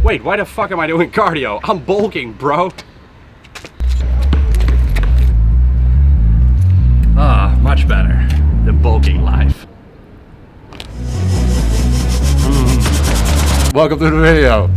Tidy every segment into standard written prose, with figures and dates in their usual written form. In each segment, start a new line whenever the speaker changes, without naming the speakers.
Wait, why the fuck am I doing cardio? I'm bulking, bro. Ah, much better. The bulking life. Welcome to the video.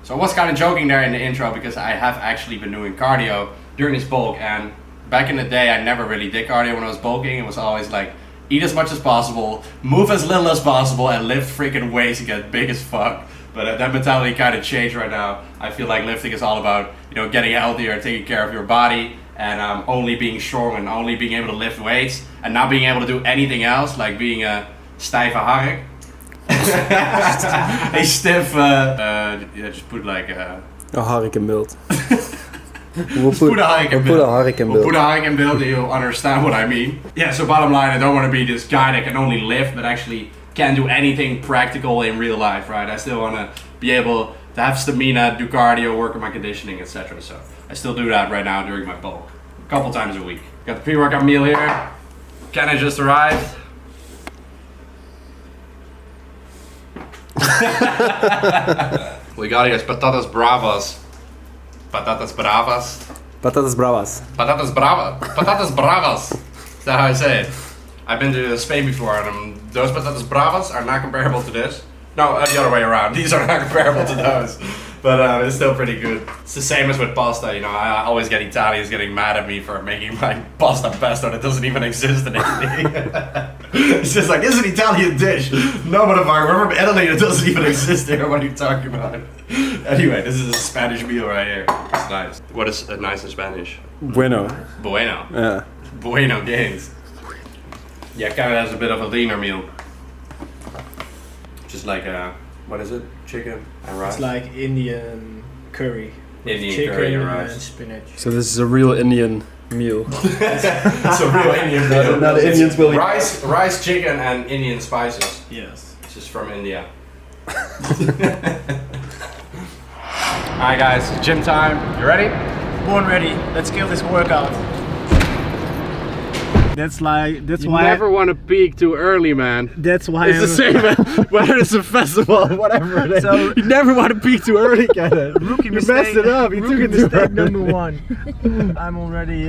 So I was kind of joking there in the intro because I have actually been doing cardio during this bulk, and back in the day I never really did cardio when I was bulking. It was always like eat as much as possible, move as little as possible, and lift freaking weights and get big as fuck. But that mentality kind of changed right now. I feel like lifting is all about, you know, getting healthier, taking care of your body, and only being strong and only being able to lift weights and not being able to do anything else, like being a stijve hark. A stiff, yeah, just put like a
hark in beeld.
Put a hark in beeld and you'll understand what I mean. Yeah, so bottom line, I don't want to be this guy that can only lift but actually can't do anything practical in real life, right? I still want to be able to have stamina, do cardio, work on my conditioning, etc. So I still do that right now during my bulk, a couple times a week. Got the pre-workout meal here. Kenna just arrived. We got here patatas bravas. Patatas bravas.
Patatas bravas.
Patatas brava. Patatas bravas. Is that how I say it? I've been to Spain before, and those patatas bravas are not comparable to this. No, the other way around. These are not comparable to those. But it's still pretty good. It's the same as with pasta, you know. I always get Italians getting mad at me for making my pasta pesto that doesn't even exist in Italy. It's just like, it's an Italian dish. No, but if I remember Italy, it doesn't even exist there. What are you talking about? Anyway, this is a Spanish meal right here. It's nice. What is nice in Spanish?
Bueno.
Bueno.
Yeah.
Bueno gains. Yeah, kind of has a bit of a leaner meal. Just like what is it? Chicken and rice?
It's like Indian curry.
Indian
chicken
curry and
and
rice.
spinach.
So this is a real Indian meal.
It's a real Indian meal.
Now the Indians will eat.
Rice, chicken, and Indian spices.
Yes.
It's just from India. Alright guys, gym time. You ready?
Born ready. Let's kill this workout. That's why.
Never want to peak too early, man.
That's why.
It's the same whether it's a festival or whatever it is.
So,
you never want to peak too early, Kenneth.
Rookie
You
mistake.
messed it up. You took it too
mistake
early.
number one. I'm already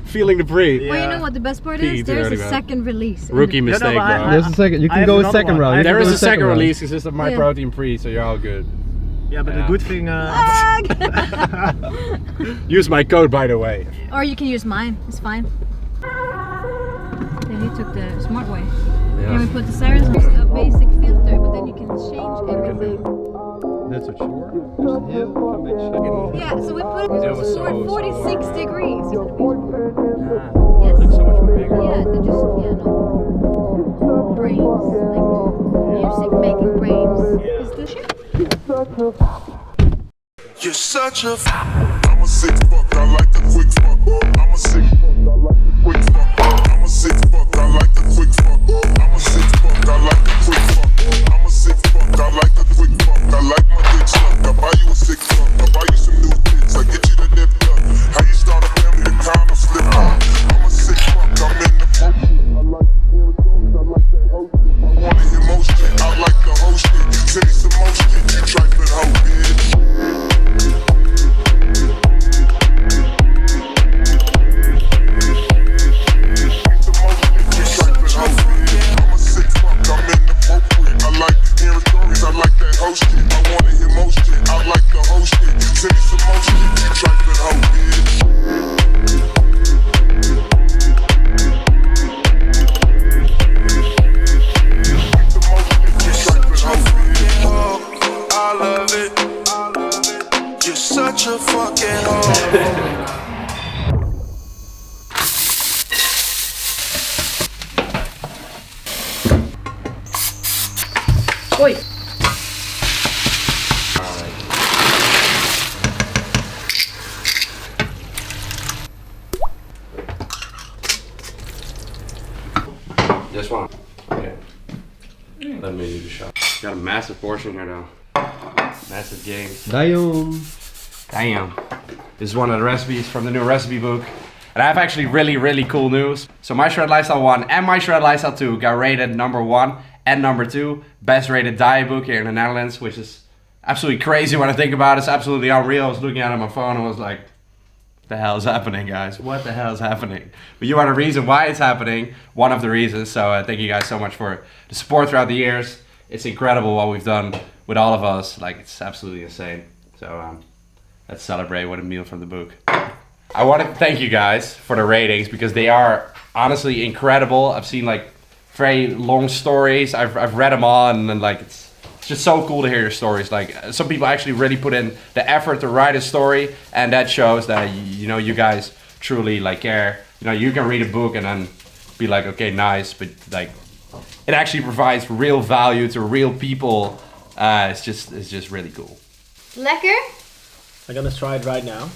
feeling the breathe.
Yeah.
Well, you know what the best part
Peak
is?
too
There's
early,
a
man.
second release.
Rookie mistake,
but
bro.
There's a second. You
I
can
have
go a
another
second
one.
round. You
There
can
is
go
a second
round.
release. It's just a My
Yeah.
Protein Pre, so you're all good.
Yeah, but
Yeah.
the good thing.
Use my code, by the way.
Or you can use mine. It's fine. Then you took the smart way. Can we put the sirens on a basic filter, but then you can change everything.
That's what you want. Just heel, een beetje chicken.
Yeah, so we put it
It was so
46 degrees.
Yeah.
Yes.
Looks so much bigger.
Yeah, they just, yeah, no. Brains, like music making brains. Is the shit?
You're such a I'm a sick fuck, I like the quick fuck. I'm a sick fuck, I like the quick fuck. I'm a sick fuck, I like the quick fuck. I'm a sick fuck, I like the quick fuck. I'm a sick fuck, I like the quick fuck. I like my dick sucked. I buy you a sick fuck, I buy you some new tits. I get you the nip tuck. How you start a family, the time to slip up. I'm a sick fuck, I'm in the motion. I like hearing songs, I like that whole shit. I wanna hear most shit, I like the whole shit. Send me some more shit, you trifling hoe, bitch. Such a fucking hoe.
Oi!
This one. Okay. Let me do the shot. Got a massive portion here though. Massive games. Damn. This is one of the recipes from the new recipe book. And I have actually really cool news. So my Shred Lifestyle 1 and my Shred Lifestyle 2 got rated #1 and #2. Best rated diet book here in the Netherlands, which is absolutely crazy when I think about it. It's absolutely unreal. I was looking at it on my phone and was like, what the hell is happening, guys? What the hell is happening? But you are the reason why it's happening. One of the reasons. So thank you guys so much for the support throughout the years. It's incredible what we've done with all of us. Like, it's absolutely insane. So let's celebrate with a meal from the book. I want to thank you guys for the ratings because they are honestly incredible. I've seen like very long stories. I've read them all, and like it's just so cool to hear your stories. Like some people actually really put in the effort to write a story, and that shows that you know you guys truly like care. You know, you can read a book and then be like, okay, nice, but like it actually provides real value to real people. It's just really cool.
Lekker?
I'm gonna try it right now.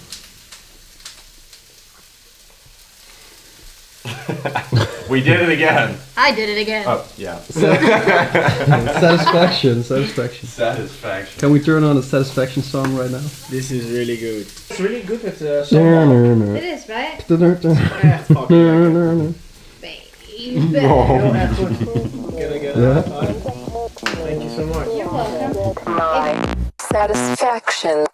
We did it again.
I did it again.
Oh, yeah.
Satisfaction.
Satisfaction.
Can we turn on a satisfaction song right now?
This is really good. It's really good with
It is, right? Baby.
Gonna get
Yeah.
Thank you so much.
You're welcome.
Satisfaction.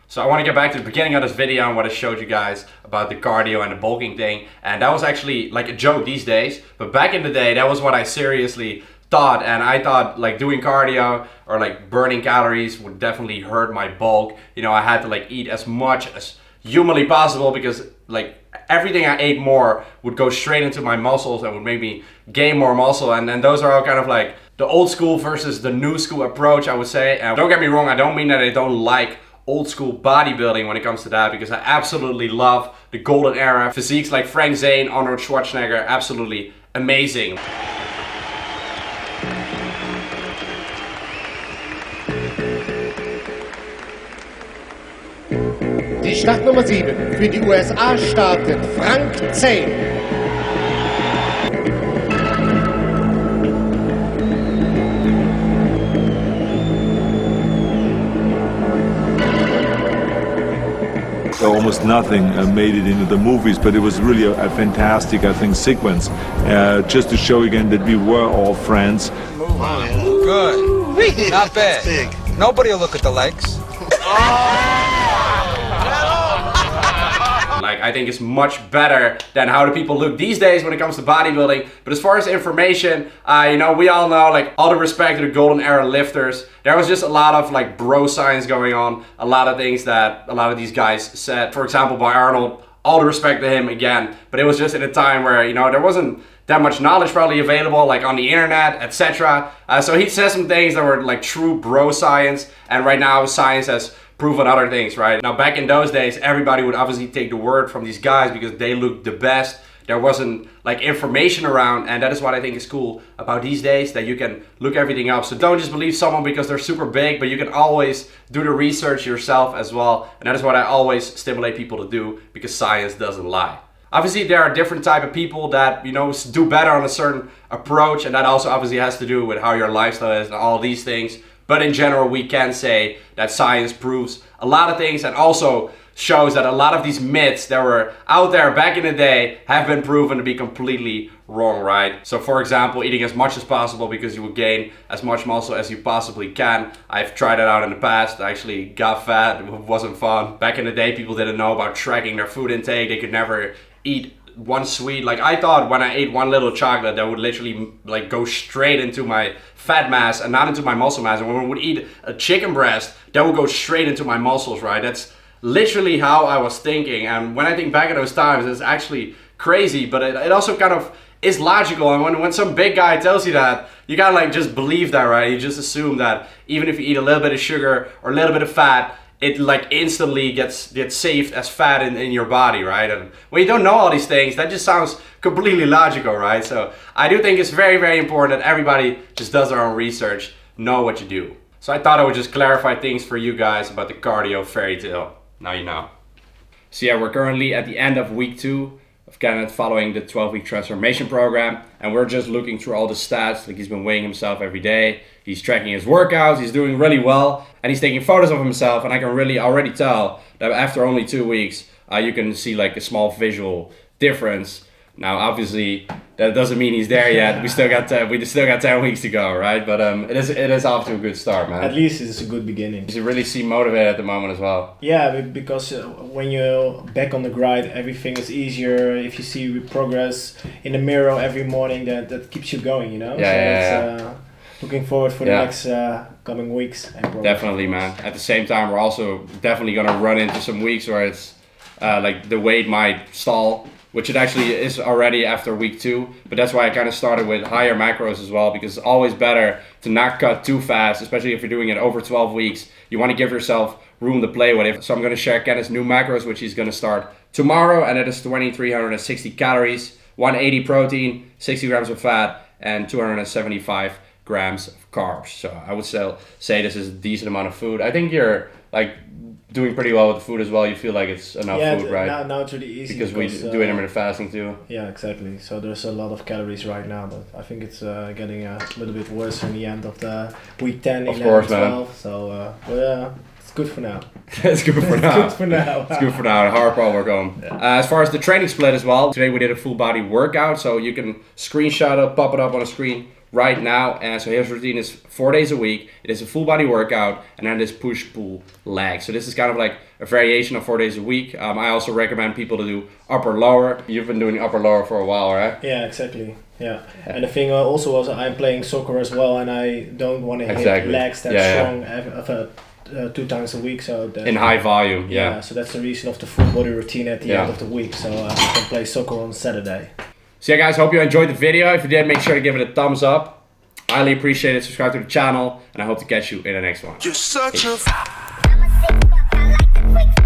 So I want to get back to the beginning of this video and what I showed you guys about the cardio and the bulking thing. And that was actually like a joke these days. But back in the day, that was what I seriously thought. And I thought like doing cardio or like burning calories would definitely hurt my bulk. You know, I had to like eat as much as humanly possible because like everything I ate more would go straight into my muscles and would make me gain more muscle. And those are all kind of like the old school versus the new school approach, I would say. And don't get me wrong, I don't mean that I don't like old school bodybuilding when it comes to that, because I absolutely love the golden era. Physiques like Frank Zane, Arnold Schwarzenegger, absolutely amazing.
Die Startnummer 7 für die USA startet Frank Zane.
Almost nothing made it into the movies, but it was really a fantastic, I think, sequence. Just to show again that we were all friends.
Good. Not bad. Nobody will look at the legs.
Like, I think it's much better than how the people look these days when it comes to bodybuilding. But as far as information, you know, we all know, like, all the respect to the golden era lifters. There was just a lot of like bro science going on. A lot of things that a lot of these guys said. For example, by Arnold, all the respect to him again. But it was just in a time where, you know, there wasn't that much knowledge probably available, like on the internet, etc. So he said some things that were like true bro science. And right now, science has proven other things, right? Now, back in those days, everybody would obviously take the word from these guys because they looked the best. There wasn't like information around, and that is what I think is cool about these days, that you can look everything up. So don't just believe someone because they're super big, but you can always do the research yourself as well. And that is what I always stimulate people to do, because science doesn't lie. Obviously, there are different type of people that, you know, do better on a certain approach, and that also obviously has to do with how your lifestyle is and all these things. But in general, we can say that science proves a lot of things, and also shows that a lot of these myths that were out there back in the day have been proven to be completely wrong, right? So for example, eating as much as possible because you will gain as much muscle as you possibly can. I've tried it out in the past. I actually got fat. It wasn't fun. Back in the day, people didn't know about tracking their food intake. They could never eat one sweet. Like, I thought when I ate one little chocolate, that would literally like go straight into my fat mass and not into my muscle mass. And when I would eat a chicken breast, that would go straight into my muscles, right? That's literally how I was thinking. And when I think back at those times, it's actually crazy, but it also kind of is logical. And when some big guy tells you that, you gotta like just believe that, right? You just assume that even if you eat a little bit of sugar or a little bit of fat, it like instantly gets saved as fat in your body, right? And when you don't know all these things, that just sounds completely logical, right? So I do think it's very, very important that everybody just does their own research, know what you do. So I thought I would just clarify things for you guys about the cardio fairy tale. Now you know. So yeah, we're currently at the end of week 2 of kind of following the 12-week transformation program, and we're just looking through all the stats. Like, he's been weighing himself every day, he's tracking his workouts, he's doing really well, and he's taking photos of himself, and I can really already tell that after only 2 weeks, you can see like a small visual difference. Now, obviously, that doesn't mean he's there yet. We still got 10 weeks to go, right? But it is off to a good start, man.
At least it's a good beginning.
You really seem motivated at the moment as well.
Yeah, because when you're back on the grind, everything is easier. If you see progress in the mirror every morning, that keeps you going, you know? Looking forward for the next coming weeks. And
definitely, man. At the same time, we're also definitely going to run into some weeks where it's like the weight might stall, which it actually is already after week 2. But that's why I kind of started with higher macros as well, because it's always better to not cut too fast, especially if you're doing it over 12 weeks. You want to give yourself room to play with it. So I'm going to share Kenneth's new macros, which he's going to start tomorrow, and it is 2,360 calories, 180 protein, 60 grams of fat, and 275 grams of carbs. So I would say this is a decent amount of food. I think you're like doing pretty well with the food as well. You feel like it's enough food, right?
Now it's really easy
because we do intermittent fasting too.
Yeah, exactly. So there's a lot of calories right now, but I think it's getting a little bit worse in the end of the week 10, 11, 12. So it's good for now.
It's good for now.
It's good for now.
It's good for now. Hard part we're going. As far as the training split as well, today we did a full body workout, so you can screenshot it, pop it up on a screen right now. And so his routine is 4 days a week. It is a full body workout, and then this push pull leg. So this is kind of like a variation of 4 days a week. I also recommend people to do upper lower. You've been doing upper lower for a while, right?
Yeah, exactly. Yeah. And the thing also was I'm playing soccer as well, and I don't want to hit legs that strong 2 times a week. So that,
in high volume.
So that's the reason of the full body routine at the end of the week. So I can play soccer on Saturday.
So yeah, guys, hope you enjoyed the video. If you did, make sure to give it a thumbs up. I highly appreciate it. Subscribe to the channel, and I hope to catch you in the next one.
You're such
Peace.
a